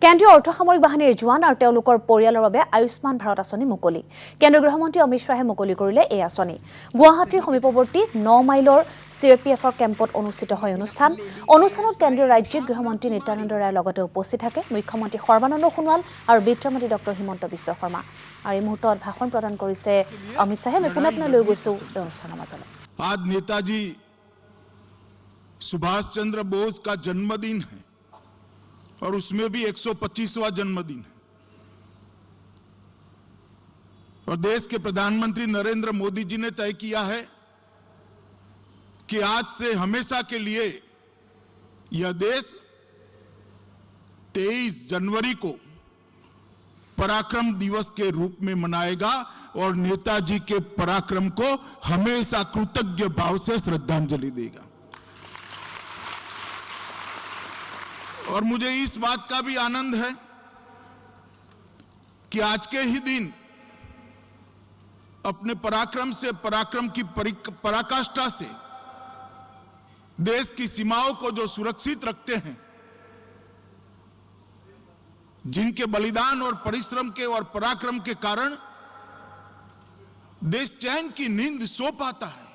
কেন্দ্ৰীয় অৰ্ধসামৰিক বাহিনীৰ জোৱান আৰু তেওঁলোকৰ পৰিয়ালৰ বাবে আয়ুষ্মান ভাৰত আঁচনি মুকলি। কেন্দ্ৰীয় গৃহমন্ত্ৰী অমিত শ্বাহে মুকলি কৰিলে এই আঁচনি। গুৱাহাটীৰ সমীপৱৰ্তী 9 মাইলৰ CRPFৰ কেম্পত অনুষ্ঠিত হয় অনুষ্ঠানত কেন্দ্ৰীয় ৰাজ্যিক গৃহমন্ত্ৰী নিত্যানন্দ ৰায়ৰ লগতে উপস্থিত থাকে মুখ্যমন্ত্ৰী সৰ্বানন্দ সোণোৱাল আৰু বিত্তমন্ত্ৰী ডক্টৰ হিমন্ত বিশ্ব শৰ্মা। আৰু এই মুহূৰ্তত ভাষণ প্ৰদান কৰিছে অমিত শ্বাহে। মই পুনৰ লৈ গৈছো এই অনুষ্ঠানৰ মাজলৈ। आज नेताजी सुभाष चंद्र बोस का जन्मदिन है और उसमें भी 125वां जन्मदिन है और देश के प्रधानमंत्री नरेंद्र मोदी जी ने तय किया है कि आज से हमेशा के लिए यह देश 23 जनवरी को पराक्रम दिवस के रूप में मनाएगा और नेताजी के पराक्रम को हमेशा कृतज्ञ भाव से श्रद्धांजलि देगा। और मुझे इस बात का भी आनंद है कि आज के ही दिन अपने पराक्रम से, पराक्रम की पराकाष्ठा से देश की सीमाओं को जो सुरक्षित रखते हैं, जिनके बलिदान और परिश्रम के और पराक्रम के कारण देश चैन की नींद सो पाता है।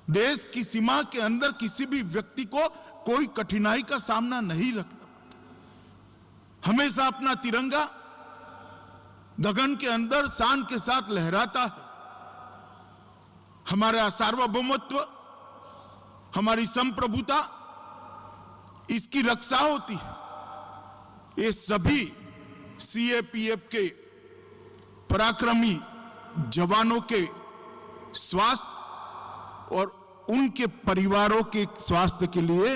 देश की सीमा के अंदर किसी भी व्यक्ति को कोई कठिनाई का सामना नहीं रखना पड़ता। हमेशा अपना तिरंगा गगन के अंदर शान के साथ लहराता है। हमारा सार्वभौमत्व, हमारी संप्रभुता, इसकी रक्षा होती है। ये सभी CAPF के पराक्रमी जवानों के स्वास्थ्य और उनके परिवारों के स्वास्थ्य के लिए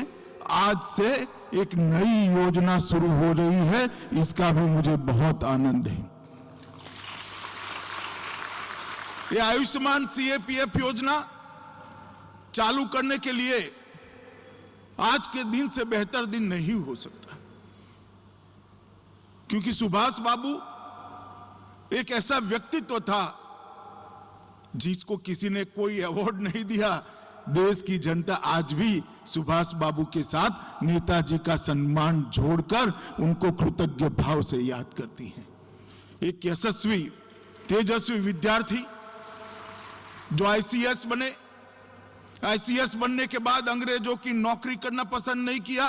आज से एक नई योजना शुरू हो रही है। इसका भी मुझे बहुत आनंद है। ये आयुष्मान CAPF योजना चालू करने के लिए आज के दिन से बेहतर दिन नहीं हो सकता, क्योंकि सुभाष बाबू एक ऐसा व्यक्तित्व था जिसको किसी ने कोई अवार्ड नहीं दिया। देश की जनता आज भी सुभाष बाबू के साथ नेताजी का सम्मान जोड़कर उनको कृतज्ञ भाव से याद करती है। एक यशस्वी तेजस्वी विद्यार्थी जो ICS बने, ICS बनने के बाद अंग्रेजों की नौकरी करना पसंद नहीं किया,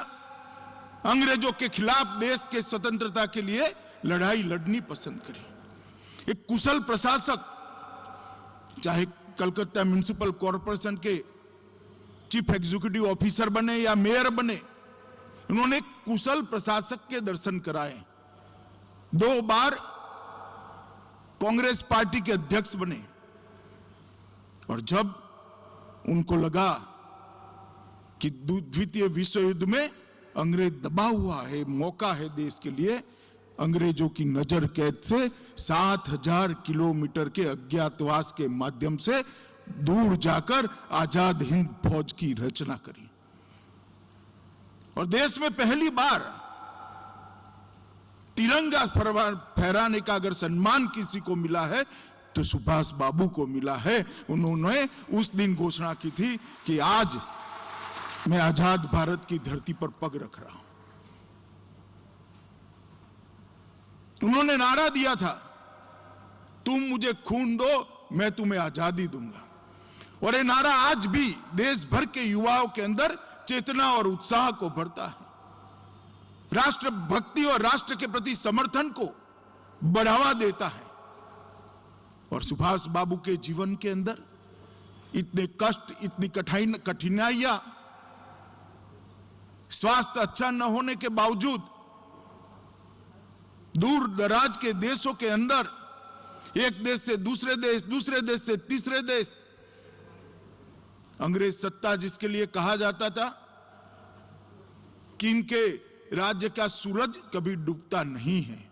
अंग्रेजों के खिलाफ देश के स्वतंत्रता के लिए लड़ाई लड़नी पसंद करी। एक कुशल प्रशासक, चाहे कलकत्ता म्युनिसिपल कॉरपोरेशन के चीफ एग्जीक्यूटिव ऑफिसर बने या मेयर बने, उन्होंने कुशल प्रशासक के दर्शन कराए। 2 बार कांग्रेस पार्टी के अध्यक्ष बने और जब उनको लगा कि द्वितीय विश्व युद्ध में अंग्रेज दबा हुआ है, मौका है देश के लिए, अंग्रेजों की नजर कैद से 7000 किलोमीटर के अज्ञातवास के माध्यम से दूर जाकर आजाद हिंद फौज की रचना करी। और देश में पहली बार तिरंगा फहराने का अगर सम्मान किसी को मिला है तो सुभाष बाबू को मिला है। उन्होंने उस दिन घोषणा की थी कि आज मैं आजाद भारत की धरती पर पग रख रहा हूं। उन्होंने नारा दिया था, तुम मुझे खून दो, मैं तुम्हें आजादी दूंगा। और ये नारा आज भी देश भर के युवाओं के अंदर चेतना और उत्साह को भरता है, राष्ट्र भक्ति और राष्ट्र के प्रति समर्थन को बढ़ावा देता है। और सुभाष बाबू के जीवन के अंदर इतने कष्ट, इतनी कठिनाइयां, स्वास्थ्य अच्छा न होने के बावजूद दूर दराज के देशों के अंदर एक देश से दूसरे देश, दूसरे देश से तीसरे देश, अंग्रेज सत्ता जिसके लिए कहा जाता था कि इनके राज्य का सूरज कभी डूबता नहीं है,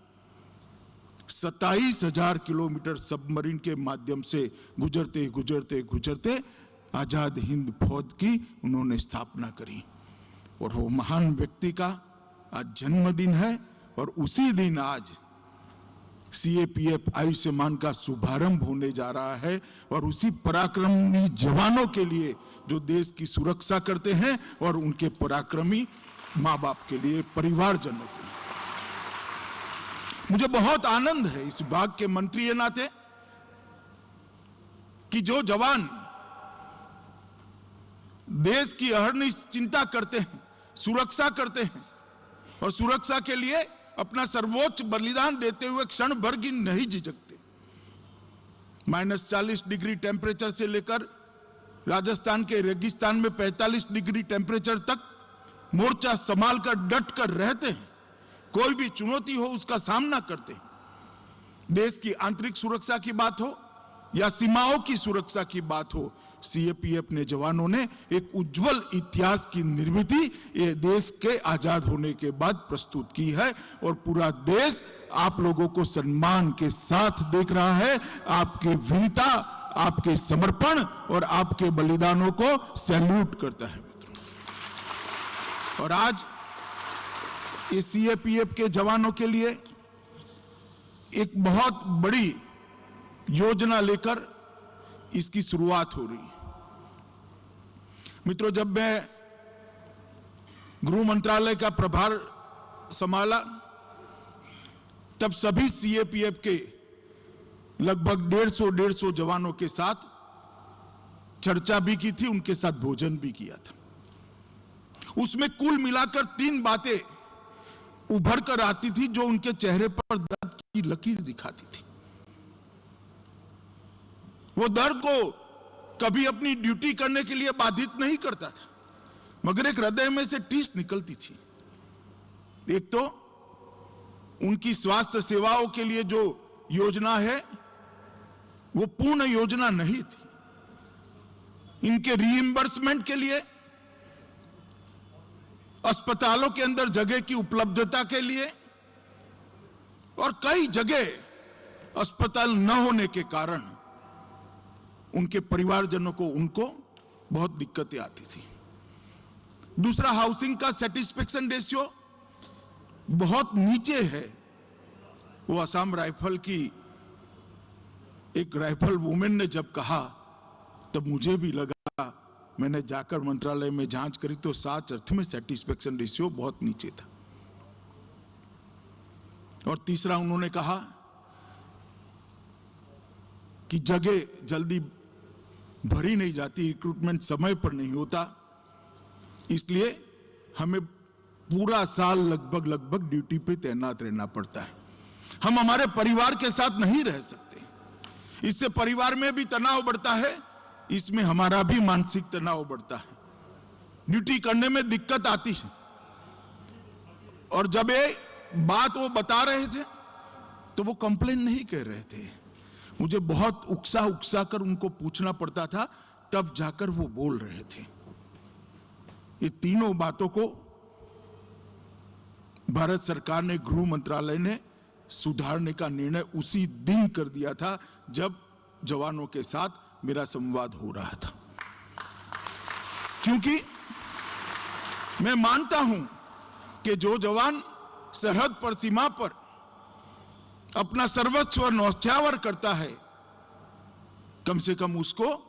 27,000 किलोमीटर सबमरीन के माध्यम से गुजरते गुजरते गुजरते आजाद हिंद फौज की उन्होंने स्थापना करी। और वो महान व्यक्ति का आज जन्मदिन है और उसी दिन आज CAPF आयुष्मान का शुभारंभ होने जा रहा है। और उसी पराक्रमी जवानों के लिए जो देश की सुरक्षा करते हैं और उनके पराक्रमी माँ बाप के लिए, परिवारजनों के लिए। मुझे बहुत आनंद है इस विभाग के मंत्री के नाते कि जो जवान देश की अहर्निश चिंता करते हैं, सुरक्षा करते हैं और सुरक्षा के लिए अपना सर्वोच्च बलिदान देते हुए क्षण भर की नहीं झिझकते। -40 डिग्री टेम्परेचर से लेकर राजस्थान के रेगिस्तान में 45 डिग्री टेम्परेचर तक मोर्चा संभाल कर डट कर रहते हैं। कोई भी चुनौती हो उसका सामना करते हैं। देश की आंतरिक सुरक्षा की बात हो या सीमाओं की सुरक्षा की बात हो, सीएपीएफ ने जवानों ने एक उज्जवल इतिहास की निर्मिति ये देश के आजाद होने के बाद प्रस्तुत की है और पूरा देश आप लोगों को सम्मान के साथ देख रहा है। आपके वीरता, आपके समर्पण और आपके बलिदानों को सैल्यूट करता है मित्रों। और आज इस सीएपीएफ के जवानों के लिए एक बहुत बड़ी योजना लेकर इसकी शुरुआत हो रही है। मित्रों, जब मैं गृह मंत्रालय का प्रभार संभाला तब सभी सीएपीएफ के लगभग 150 जवानों के साथ चर्चा भी की थी, उनके साथ भोजन भी किया था। उसमें कुल मिलाकर 3 बातें उभर कर आती थी जो उनके चेहरे पर दर्द की लकीर दिखाती थी। वो दर्द को कभी अपनी ड्यूटी करने के लिए बाधित नहीं करता था, मगर एक हृदय में से टीस निकलती थी। एक तो उनकी स्वास्थ्य सेवाओं के लिए जो योजना है वो पूर्ण योजना नहीं थी। इनके रीइंबर्समेंट के लिए, अस्पतालों के अंदर जगह की उपलब्धता के लिए और कई जगह अस्पताल न होने के कारण उनके परिवारजनों को उनको बहुत दिक्कतें आती थी। दूसरा, हाउसिंग का सेटिस्फेक्शन रेशियो बहुत नीचे है। वो असम राइफल की एक राइफल वुमेन ने जब कहा तब मुझे भी लगा, मैंने जाकर मंत्रालय में जांच करी तो सच अर्थ में सेटिस्फेक्शन रेशियो बहुत नीचे था। और तीसरा, उन्होंने कहा कि जगह जल्दी भरी नहीं जाती, रिक्रूटमेंट समय पर नहीं होता, इसलिए हमें पूरा साल लगभग ड्यूटी पे तैनात रहना पड़ता है। हम हमारे परिवार के साथ नहीं रह सकते। इससे परिवार में भी तनाव बढ़ता है, इसमें हमारा भी मानसिक तनाव बढ़ता है, ड्यूटी करने में दिक्कत आती है। और जब ये बात वो बता रहे थे तो वो कंप्लेन नहीं कर रहे थे, मुझे बहुत उकसा कर उनको पूछना पड़ता था, तब जाकर वो बोल रहे थे। ये तीनों बातों को भारत सरकार ने, गृह मंत्रालय ने सुधारने का निर्णय उसी दिन कर दिया था जब जवानों के साथ मेरा संवाद हो रहा था। क्योंकि मैं मानता हूं कि जो जवान सरहद पर, सीमा पर अपना सर्वस्व न्यौछावर करता है, कम से कम उसको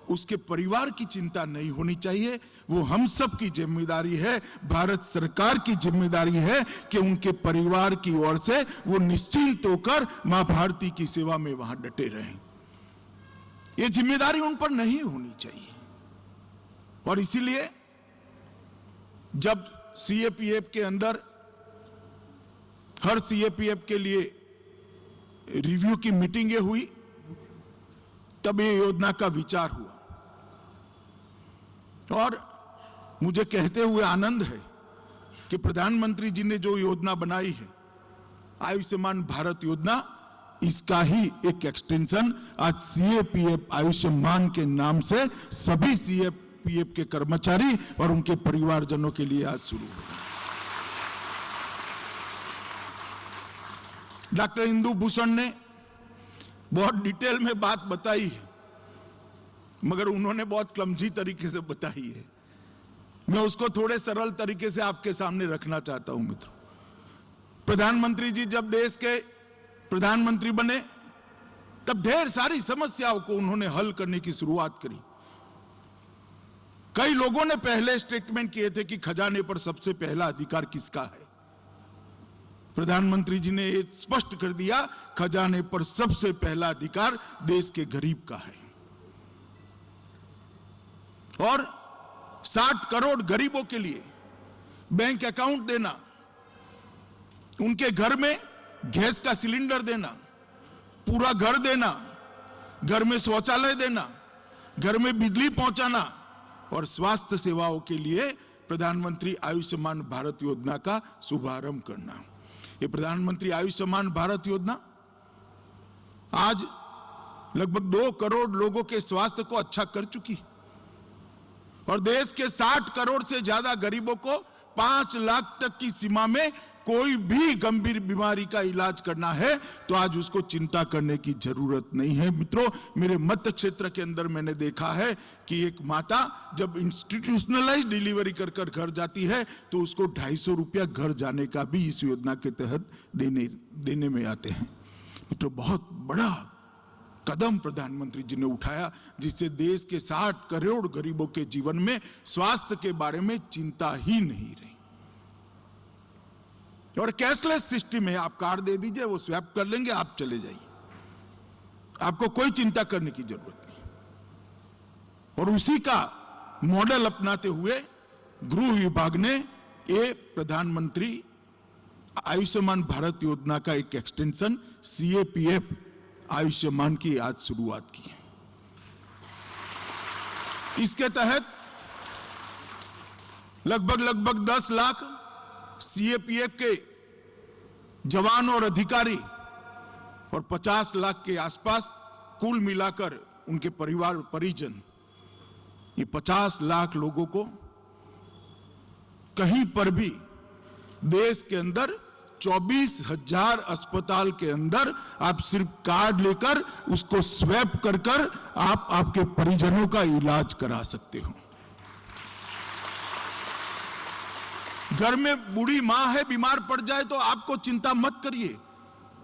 उसके परिवार की चिंता नहीं होनी चाहिए। वो हम सब की जिम्मेदारी है, भारत सरकार की जिम्मेदारी है कि उनके परिवार की ओर से वो निश्चिंत होकर मां भारती की सेवा में वहां डटे रहें। ये जिम्मेदारी उन पर नहीं होनी चाहिए। और इसीलिए जब सीएपीएफ के अंदर हर सीएपीएफ के लिए रिव्यू की मीटिंगें हुई, तब ये योजना का विचार हुआ। और मुझे कहते हुए आनंद है कि प्रधानमंत्री जी ने जो योजना बनाई है, आयुष्मान भारत योजना, इसका ही एक एक्सटेंशन आज सीएपीएफ आयुष्मान के नाम से सभी सीएपीएफ के कर्मचारी और उनके परिवारजनों के लिए आज शुरू हुआ। डॉक्टर इंदु भूषण ने बहुत डिटेल में बात बताई है, मगर उन्होंने बहुत क्लमजी तरीके से बताई है। मैं उसको थोड़े सरल तरीके से आपके सामने रखना चाहता हूं मित्रों। प्रधानमंत्री जी जब देश के प्रधानमंत्री बने तब ढेर सारी समस्याओं को उन्होंने हल करने की शुरुआत करी। कई लोगों ने पहले स्टेटमेंट किए थे कि खजाने पर सबसे पहला अधिकार किसका है। प्रधानमंत्री जी ने ये स्पष्ट कर दिया, खजाने पर सबसे पहला अधिकार देश के गरीब का है। और 60 करोड़ गरीबों के लिए बैंक अकाउंट देना, उनके घर में गैस का सिलेंडर देना, पूरा घर देना, घर में शौचालय देना, घर में बिजली पहुंचाना और स्वास्थ्य सेवाओं के लिए प्रधानमंत्री आयुष्मान भारत योजना का शुभारंभ करना। ये प्रधानमंत्री आयुष्मान भारत योजना आज लगभग 2 करोड़ लोगों के स्वास्थ्य को अच्छा कर चुकी और देश के 60 करोड़ से ज्यादा गरीबों को 5 लाख तक की सीमा में कोई भी गंभीर बीमारी का इलाज करना है तो आज उसको चिंता करने की जरूरत नहीं है। मित्रों, मेरे मध्य क्षेत्र के अंदर मैंने देखा है कि एक माता जब इंस्टीट्यूशनलाइज डिलीवरी कर कर घर जाती है तो उसको 250 रुपया घर जाने का भी इस योजना के तहत देने में आते हैं। मित्रों, बहुत बड़ा कदम प्रधानमंत्री जी ने उठाया जिससे देश के 60 करोड़ गरीबों के जीवन में स्वास्थ्य के बारे में चिंता ही नहीं रही। और कैशलेस सिस्टम है, आप कार्ड दे दीजिए, वो स्वैप कर लेंगे, आप चले जाइए, आपको कोई चिंता करने की जरूरत नहीं। और उसी का मॉडल अपनाते हुए गृह विभाग ने ये प्रधानमंत्री आयुष्मान भारत योजना का एक एक्सटेंशन CAPF आयुष्मान की आज शुरुआत की है। इसके तहत लगभग 10 लाख CAPF के जवान और अधिकारी और 50 लाख के आसपास कुल मिलाकर उनके परिवार परिजन, ये 50 लाख लोगों को कहीं पर भी देश के अंदर 24,000 अस्पताल के अंदर आप सिर्फ कार्ड लेकर उसको स्वैप कर कर आप आपके परिजनों का इलाज करा सकते हो। घर में बूढ़ी मां है, बीमार पड़ जाए तो आपको चिंता मत करिए,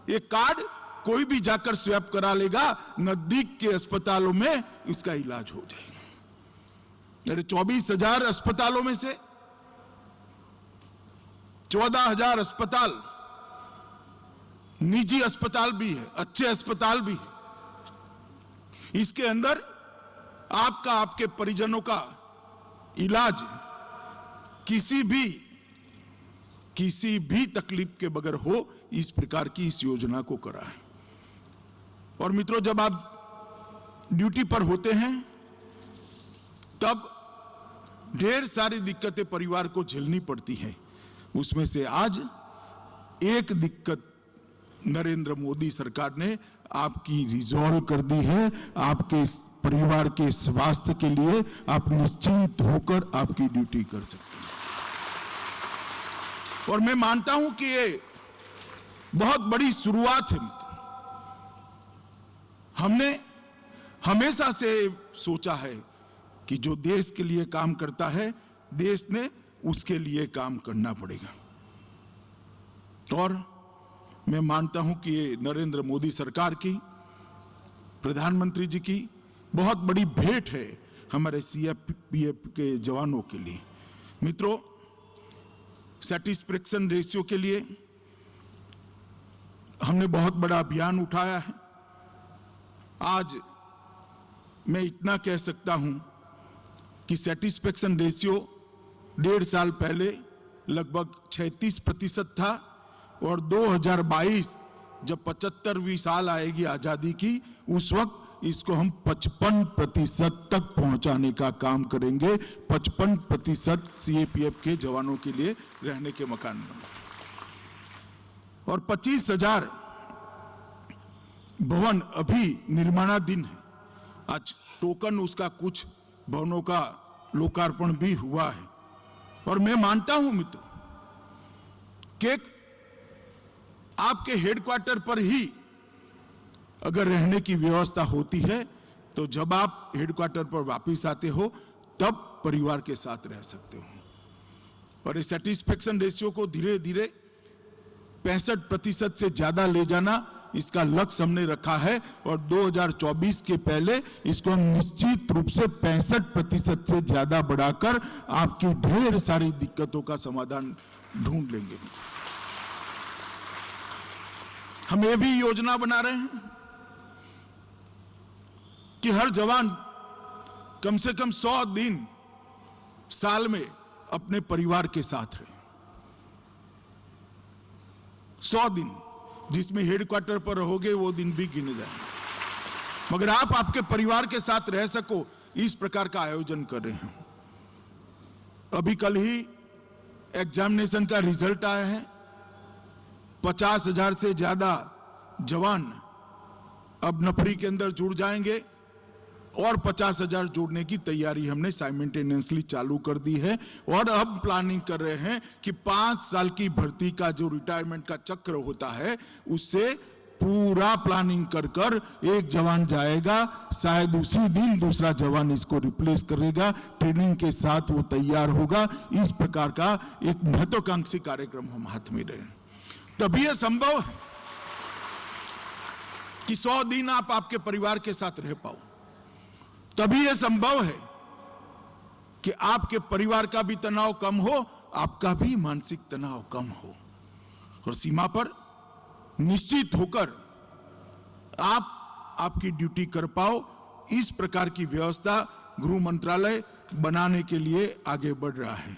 ये कार्ड कोई भी जाकर स्वैप करा लेगा, नजदीक के अस्पतालों में इसका इलाज हो जाएगा। अरे 24,000 अस्पतालों में से 14,000 अस्पताल निजी अस्पताल भी है, अच्छे अस्पताल भी है। इसके अंदर आपका, आपके परिजनों का इलाज किसी भी तकलीफ के बगैर हो, इस प्रकार की इस योजना को करा है। और मित्रों, जब आप ड्यूटी पर होते हैं तब ढेर सारी दिक्कतें परिवार को झेलनी पड़ती हैं। उसमें से आज एक दिक्कत नरेंद्र मोदी सरकार ने आपकी रिजॉल्व कर दी है। आपके परिवार के स्वास्थ्य के लिए आप निश्चिंत होकर आपकी ड्यूटी कर सकते हैं। और मैं मानता हूं कि ये बहुत बड़ी शुरुआत है। हमने हमेशा से सोचा है कि जो देश के लिए काम करता है, देश ने उसके लिए काम करना पड़ेगा। और मैं मानता हूं कि ये नरेंद्र मोदी सरकार की, प्रधानमंत्री जी की बहुत बड़ी भेंट है हमारे CAPF के जवानों के लिए। मित्रों, सैटिस्फैक्शन रेशियो के लिए हमने बहुत बड़ा अभियान उठाया है। आज मैं इतना कह सकता हूं कि सैटिस्फैक्शन रेशियो 1.5 साल पहले लगभग 36% था और 2022 जब 75वीं साल आएगी आजादी की, उस वक्त इसको हम 55% तक पहुंचाने का काम करेंगे। 55% CAPF के जवानों के लिए रहने के मकान बने और 25,000 भवन अभी निर्माणाधीन है। आज टोकन उसका कुछ भवनों का लोकार्पण भी हुआ है। और मैं मानता हूं मित्रों कि आपके हेडक्वार्टर पर ही अगर रहने की व्यवस्था होती है तो जब आप हेडक्वार्टर पर वापस आते हो तब परिवार के साथ रह सकते हो। और इस सैटिस्फैक्शन रेशियो को धीरे धीरे 65% से ज्यादा ले जाना, इसका लक्ष्य हमने रखा है और 2024 के पहले इसको हम निश्चित रूप से 65% से ज्यादा बढ़ाकर आपकी ढेर सारी दिक्कतों का समाधान ढूंढ लेंगे। हम ये भी योजना बना रहे हैं कि हर जवान कम से कम 100 दिन साल में अपने परिवार के साथ रहे। 100 दिन जिसमें हेडक्वार्टर पर रहोगे वो दिन भी गिने जाएंगे, मगर आप आपके परिवार के साथ रह सको, इस प्रकार का आयोजन कर रहे हैं। अभी कल ही एग्जामिनेशन का रिजल्ट आया है। 50,000 से ज्यादा जवान अब नफरी के अंदर जुड़ जाएंगे और 50,000 जोड़ने की तैयारी हमने साइमल्टेनियसली चालू कर दी है। और अब प्लानिंग कर रहे हैं कि 5 साल की भर्ती का जो रिटायरमेंट का चक्र होता है उससे पूरा प्लानिंग कर कर एक जवान जाएगा, शायद उसी दिन दूसरा जवान इसको रिप्लेस करेगा, ट्रेनिंग के साथ वो तैयार होगा। इस प्रकार का एक महत्वाकांक्षी कार्यक्रम हम हाथ में रहे। तभी यह संभव है कि 100 दिन आप आपके परिवार के साथ रह पाओ। तभी यह संभव है कि आपके परिवार का भी तनाव कम हो, आपका भी मानसिक तनाव कम हो और सीमा पर निश्चित होकर आप आपकी ड्यूटी कर पाओ। इस प्रकार की व्यवस्था गृह मंत्रालय बनाने के लिए आगे बढ़ रहा है।